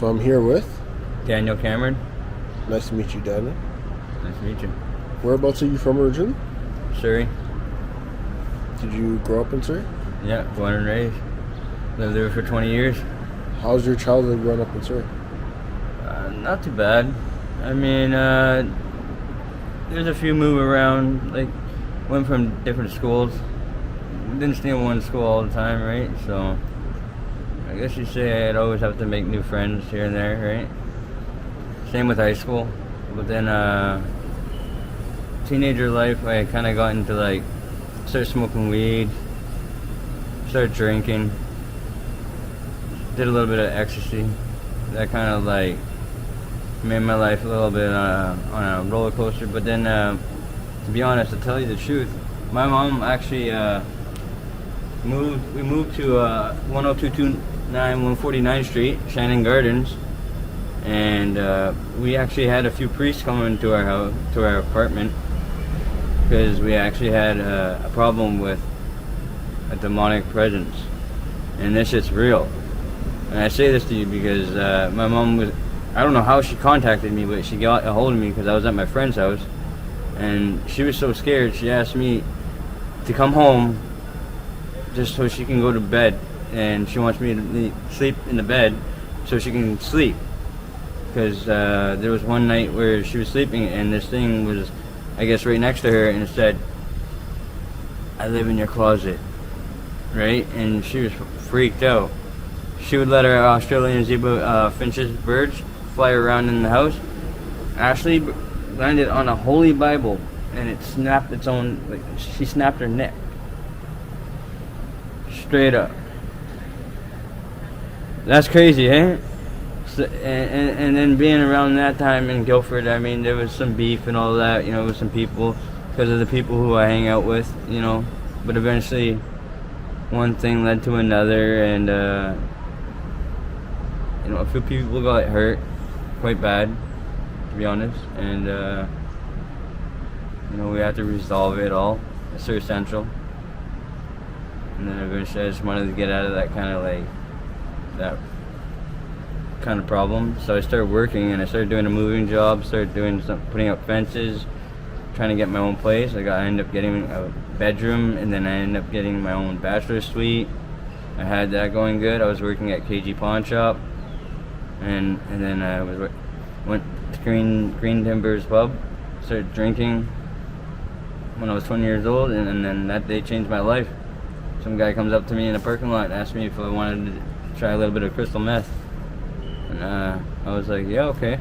So I'm here with... Daniel Cameron. Nice to meet you, Daniel. Nice to meet you. Whereabouts are you from originally? Surrey. Did you grow up in Surrey? Yeah, born and raised. Lived there for 20 years. How's your childhood growing up in Surrey? Not too bad. I mean, there's a few move around, like, went from different schools. Didn't stay in one school all the time, right? So, I guess you say I'd always have to make new friends here and there, right? Same with high school. But then, teenager life, I kind of got into, like, started smoking weed, started drinking, did a little bit of ecstasy. That kind of, like, made my life a little bit on a roller coaster. But then, to be honest, to tell you the truth, my mom actually we moved to 10229 149th Street, Shannon Gardens, and we actually had a few priests come into our house, to our apartment, because we actually had a problem with a demonic presence, and this shit's real. And I say this to you because my mom was, I don't know how she contacted me, but she got a hold of me because I was at my friend's house, and she was so scared, she asked me to come home just so she can go to bed, and she wants me to sleep in the bed so she can sleep, because there was one night where she was sleeping and this thing was, I guess, right next to her, and it said, "I live in your closet," right? And she was freaked out. She would let her Australian zebra finches, birds, fly around in the house. Ashley landed on a holy Bible, and it snapped its own, like, she snapped her neck. Straight up. That's crazy, eh? So, and then being around that time in Guildford, I mean, there was some beef and all that, you know, with some people, because of the people who I hang out with, you know. But eventually, one thing led to another, and, you know, a few people got hurt, quite bad, to be honest, and, you know, we had to resolve it all at Surrey Central. And then eventually I just wanted to get out of that kind of, like, that kind of problem. So I started working, and I started doing a moving job, started doing some, putting up fences, trying to get my own place. I ended up getting a bedroom, and then I ended up getting my own bachelor suite. I had that going good. I was working at KG Pawn Shop, and then I went to Green Timbers Pub, started drinking when I was 20 years old, and then that day changed my life. Some guy comes up to me in a parking lot and asked me if I wanted to try a little bit of crystal meth. And I was like, yeah, okay.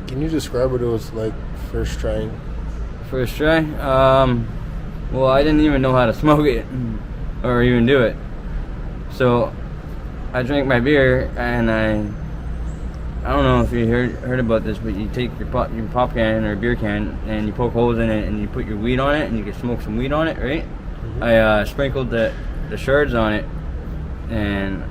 Can you describe what it was like first trying? First try? Well, I didn't even know how to smoke it or even do it. So I drank my beer, and I don't know if you heard about this, but you take your pop can or beer can and you poke holes in it and you put your weed on it and you can smoke some weed on it, right? Mm-hmm. I sprinkled the shards on it, and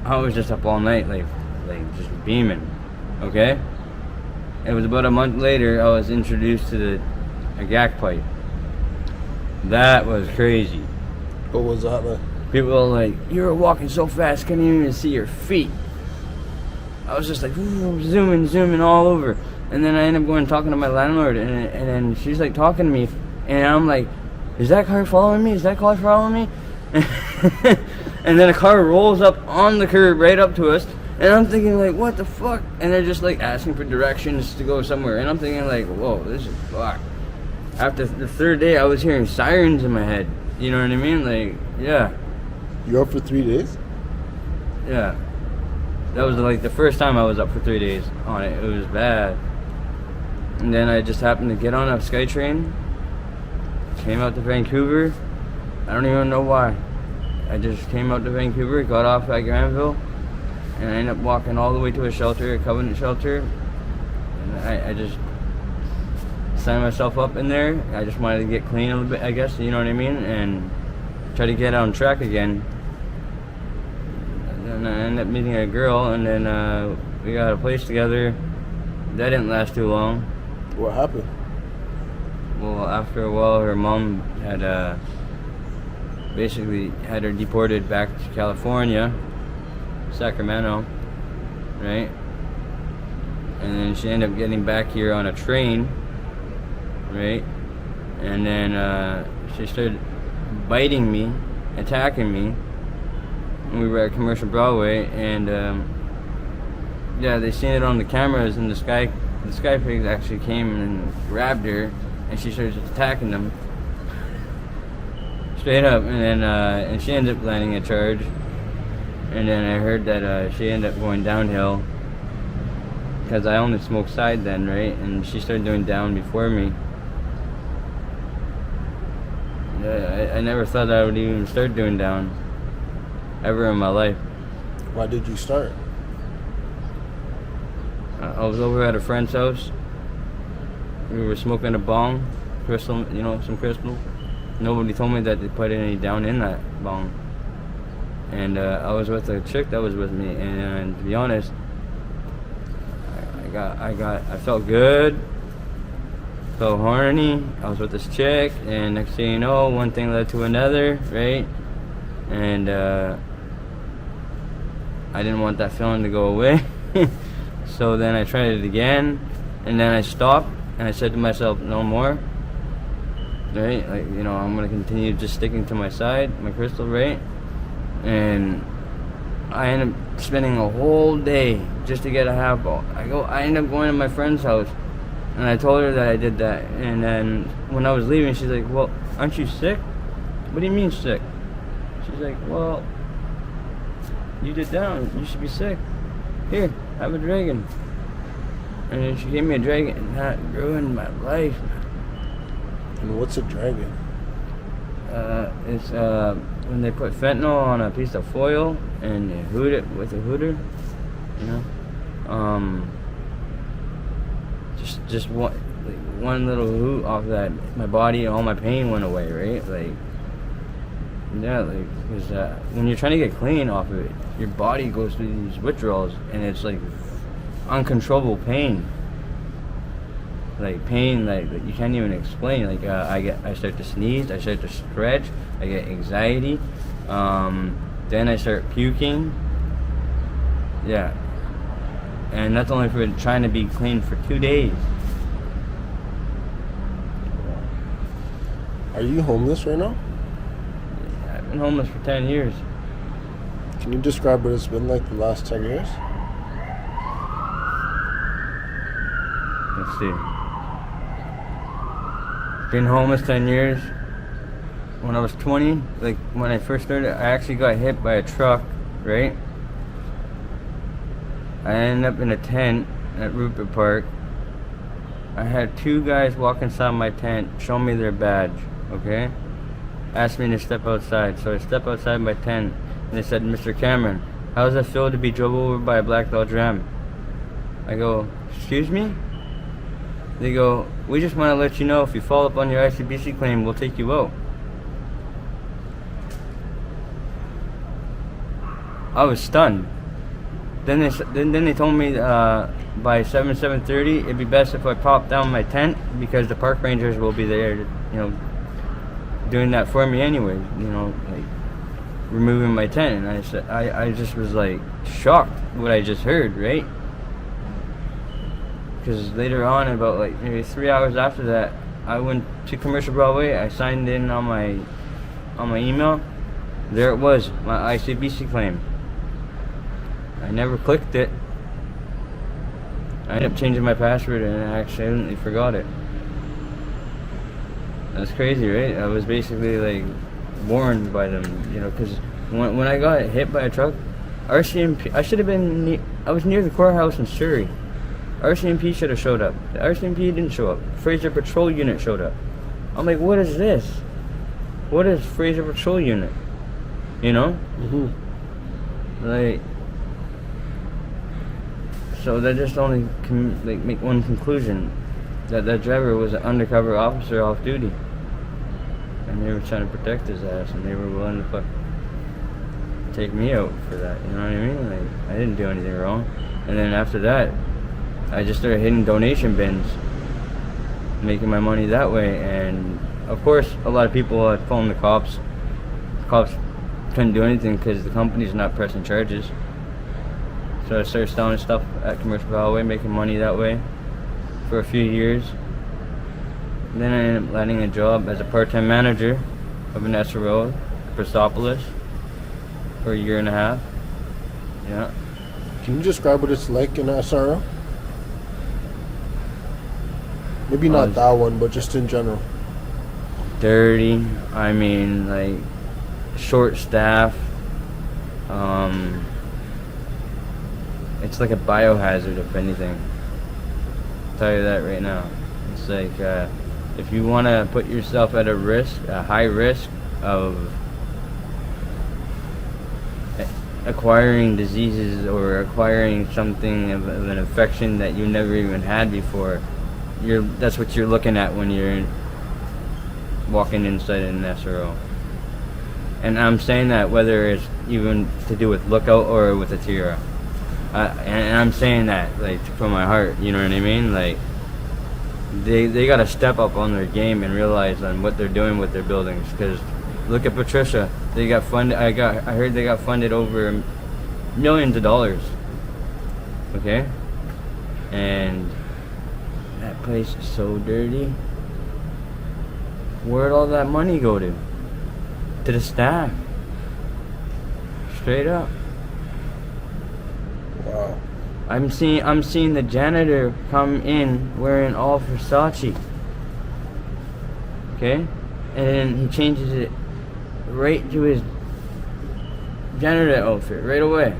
I was just up all night, like just beaming. Okay. It was about a month later I was introduced to a gack pipe. That was crazy. What was that like? People were like, "You were walking so fast, couldn't even see your feet." I was just like, zooming all over. And then I ended up going and talking to my landlord, and then she's like talking to me, and I'm like, "Is that car following me? Is that car following me?" And then a car rolls up on the curb right up to us, and I'm thinking like, what the fuck? And they're just like asking for directions to go somewhere, and I'm thinking like, whoa, this is fucked. After the third day, I was hearing sirens in my head. You know what I mean? Like, yeah. You were up for 3 days? Yeah. That was like the first time I was up for 3 days on it. It was bad. And then I just happened to get on a SkyTrain, came out to Vancouver. I don't even know why. I just came out to Vancouver, got off at Granville, and I ended up walking all the way to a shelter, a Covenant shelter. And I just signed myself up in there. I just wanted to get clean a little bit, I guess, you know what I mean, and try to get on track again. And I ended up meeting a girl, and then we got a place together. That didn't last too long. What happened? Well, after a while, her mom had basically had her deported back to California, Sacramento, right? And then she ended up getting back here on a train, right? And then she started biting me, attacking me. And we were at Commercial Broadway, and yeah, they seen it on the cameras, and the sky pigs actually came and grabbed her, and she started attacking them. Straight up, and then and she ended up landing a charge. And then I heard that she ended up going downhill, because I only smoked side then, right? And she started doing down before me. Yeah, I never thought I would even start doing down ever in my life. Why did you start? I was over at a friend's house. We were smoking a bong, crystal, some crystal. Nobody told me that they put any down in that bong. And I was with a chick that was with me, and to be honest, I felt good, felt horny. I was with this chick, and next thing you know, one thing led to another, right? And I didn't want that feeling to go away. So then I tried it again, and then I stopped, and I said to myself, no more, right? Like, I'm gonna continue just sticking to my side, my crystal, right? And I ended up spending a whole day just to get a half ball. I ended up going to my friend's house, and I told her that I did that. And then when I was leaving, she's like, well, aren't you sick? What do you mean sick? She's like, well, you did down, you should be sick. Here, have a dragon. And then she gave me a dragon, and that ruined my life. And what's a dragon? It's when they put fentanyl on a piece of foil and they hoot it with a hooter, just one little hoot off that, my body, all my pain went away, right? Because when you're trying to get clean off of it, your body goes through these withdrawals, and it's like uncontrollable pain. Like pain, like you can't even explain. Like I start to sneeze, I start to stretch, I get anxiety, then I start puking. Yeah, and that's only for trying to be clean for 2 days. Are you homeless right now? I've been homeless for 10 years. Can you describe what it's been like the last 10 years? Let's see. Been homeless 10 years. When I was 20, like when I first started, I actually got hit by a truck, right? I ended up in a tent at Rupert Park. I had 2 guys walk inside my tent, show me their badge, okay? Asked me to step outside. So I stepped outside my tent, and they said, Mr. Cameron, how does it feel to be drove over by a black Dodge Ram? I go, excuse me? They go, we just want to let you know if you fall up on your ICBC claim, we'll take you out. I was stunned. Then they told me by 7:30 it'd be best if I popped down my tent, because the park rangers will be there, doing that for me anyway. Like removing my tent. And I said, I just was like shocked what I just heard, right? Because later on, about like maybe 3 hours after that, I went to Commercial Broadway. I signed in on my email. There it was, my ICBC claim. I never clicked it. I ended up changing my password, and I accidentally forgot it. That's crazy, right? I was basically like warned by them, because when I got hit by a truck, RCMP, I should have been, I was near the courthouse in Surrey. RCMP should have showed up. The RCMP didn't show up. Fraser Patrol Unit showed up. I'm like, what is this? What is Fraser Patrol Unit? Mm-hmm. Like, so that just only can make one conclusion, that driver was an undercover officer off duty, and they were trying to protect his ass, and they were willing to take me out for that. You know what I mean? Like, I didn't do anything wrong. And then after that, I just started hitting donation bins, making my money that way. And of course, a lot of people had phoned the cops. The cops couldn't do anything because the company's not pressing charges. So I started selling stuff at Commercial Hallway, making money that way for a few years. And then I ended up landing a job as a part-time manager of an SRO, Persepolis, for a year and a half. Yeah. Can you describe what it's like in SRO? Maybe not that one, but just in general. Dirty. I mean, like, short staff. It's like a biohazard, if anything. I'll tell you that right now. It's like, if you want to put yourself at a high risk of acquiring diseases or acquiring something of an infection that you never even had before, that's what you're looking at when you're walking inside an SRO. And I'm saying that whether it's even to do with Lookout or with Atira. And I'm saying that, like, from my heart, you know what I mean? Like, they got to step up on their game and realize on what they're doing with their buildings. Because look at Patricia. They got funded. I heard they got funded over millions of dollars. Okay? And that place is so dirty. Where'd all that money go to? To the staff. Straight up. Wow. I'm seeing the janitor come in wearing all Versace. Okay? And then he changes it right to his janitor outfit right away.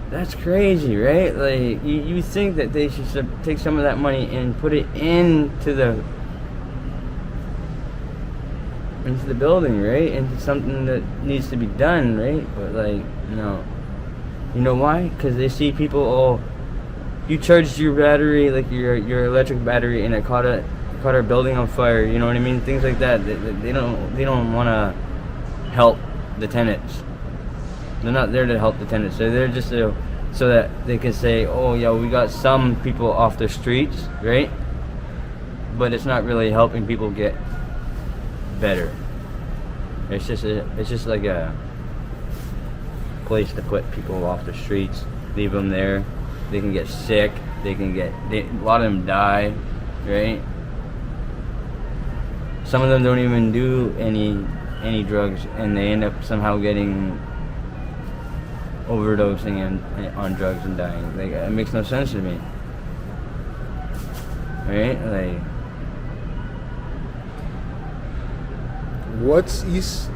That's crazy, right? Like, you think that they should take some of that money and put it into the building, right? Into something that needs to be done, right? But, like, no. You know why? Because they see people, you charged your battery, like your electric battery, and it caught our building on fire. You know what I mean? Things like that. They don't want to help the tenants. They're not there to help the tenants. They're there just so that they can say, oh yeah, we got some people off the streets, right? But it's not really helping people get better. It's just like a place to put people off the streets, leave them there. They can get sick. A lot of them die, right? Some of them don't even do any drugs, and they end up somehow getting overdosing on drugs and dying. Like, it makes no sense to me, right? Like, what's East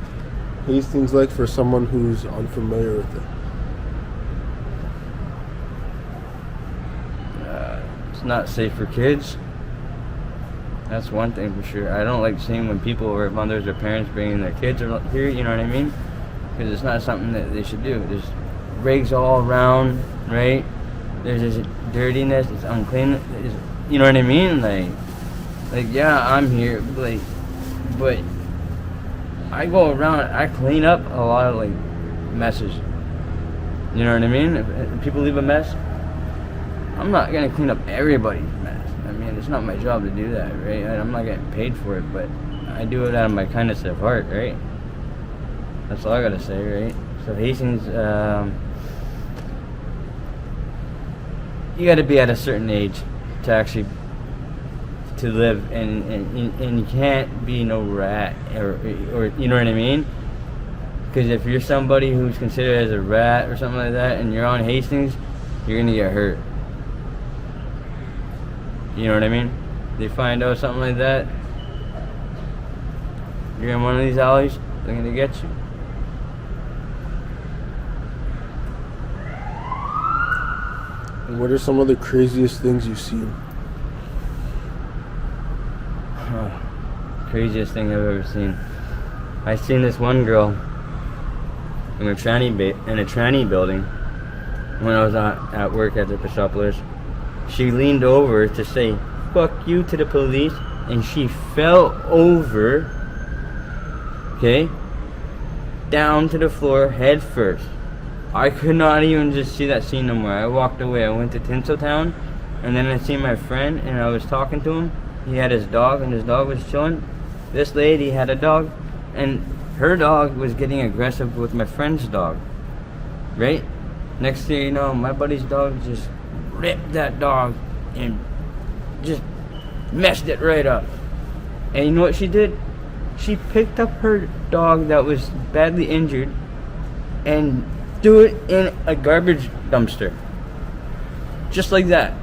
Hastings like for someone who's unfamiliar with it? It's not safe for kids. That's one thing for sure. I don't like seeing when people or mothers or parents bringing their kids here, you know what I mean? Because it's not something that they should do. There's rigs all around, right? There's this dirtiness, it's unclean, you know what I mean? Like yeah, I'm here, like, but I go around, I clean up a lot of, like, messes. You know what I mean? If people leave a mess, I'm not gonna clean up everybody's mess. I mean, it's not my job to do that, right? I'm not getting paid for it, but I do it out of my kindness of heart, right? That's all I gotta say, right? So Hastings, you gotta be at a certain age to actually to live, and you can't be no rat or you know what I mean? Because if you're somebody who's considered as a rat or something like that, and you're on Hastings, you're gonna get hurt. You know what I mean? They find out something like that, you're in one of these alleys, they're gonna get you. And what are some of the craziest things you've seen? Craziest thing I've ever seen. I seen this one girl in a tranny building when I was at work at the Persepolis. She leaned over to say "fuck you" to the police, and she fell over, okay, down to the floor head first. I could not even just see that scene no more. I walked away. I went to Tinseltown, and then I seen my friend, and I was talking to him. He had his dog, and his dog was chilling. This lady had a dog, and her dog was getting aggressive with my friend's dog, right? Next thing you know, my buddy's dog just ripped that dog and just messed it right up. And you know what she did? She picked up her dog that was badly injured and threw it in a garbage dumpster. Just like that.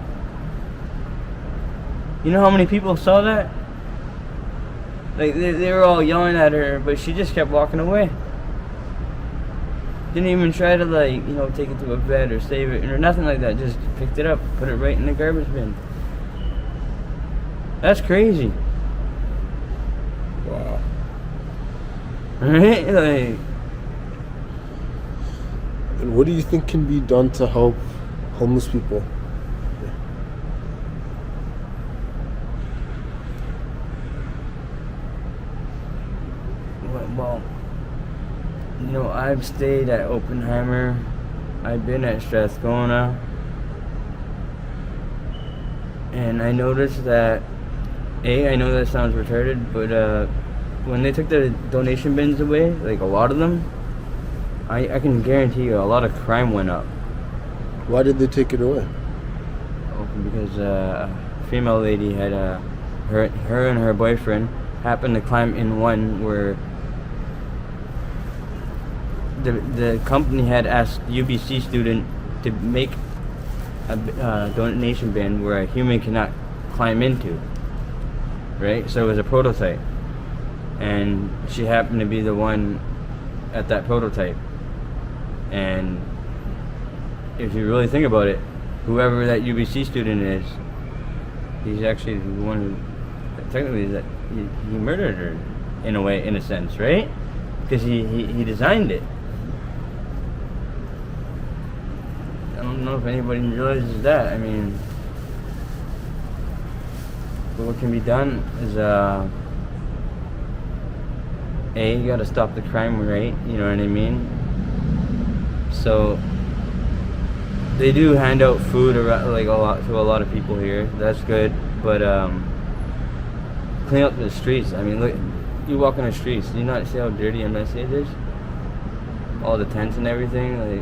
You know how many people saw that? Like, they were all yelling at her, but she just kept walking away. Didn't even try to, like, you know, take it to a vet or save it or nothing like that. Just picked it up, put it right in the garbage bin. That's crazy. Wow. Right? Like, And what do you think can be done to help homeless people? well, you know, I've stayed at Oppenheimer. I've been at Strathcona. And I noticed that, I know that sounds retarded, but when they took the donation bins away, like a lot of them, I can guarantee you a lot of crime went up. Why did they take it away? Because a female lady had her and her boyfriend happened to climb in one where the company had asked UBC student to make a donation bin where a human cannot climb into, right? So it was a prototype, and she happened to be the one at that prototype. And if you really think about it, whoever that UBC student is, he's actually the one who technically that he murdered her in a way, in a sense, right? Because he designed it. I don't know if anybody realizes that. I mean, what can be done is you gotta stop the crime rate, you know what I mean? So they do hand out food around, like, to a lot of people here. That's good, but clean up the streets. I mean, look, you walk on the streets, do you not see how dirty and messy it is? All the tents and everything. Like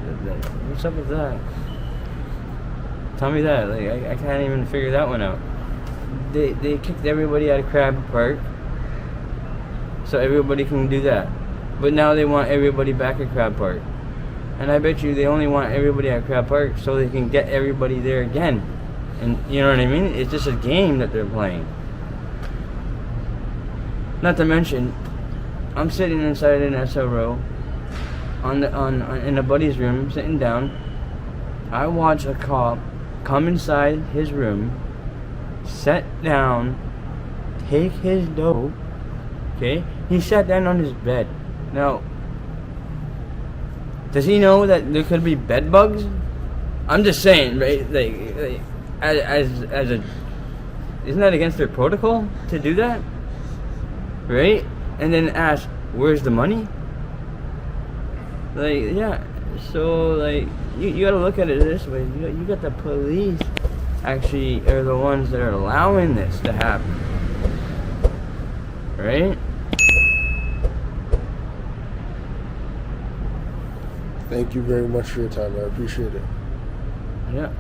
what's up with that? Tell me that. Like, I can't even figure that one out. They kicked everybody out of Crab Park, so everybody can do that. But now they want everybody back at Crab Park. And I bet you they only want everybody at Crab Park so they can get everybody there again. And you know what I mean? It's just a game that they're playing. Not to mention, I'm sitting inside an SRO in a buddy's room, sitting down. I watch a cop come inside his room, sit down, take his dope. Okay? He sat down on his bed. Now, does he know that there could be bed bugs? I'm just saying, right? Like as a, isn't that against their protocol to do that? Right? And then ask, where's the money? Like, yeah. So, like, you gotta look at it this way. You got the police actually are the ones that are allowing this to happen. Right? Thank you very much for your time. I appreciate it. Yeah.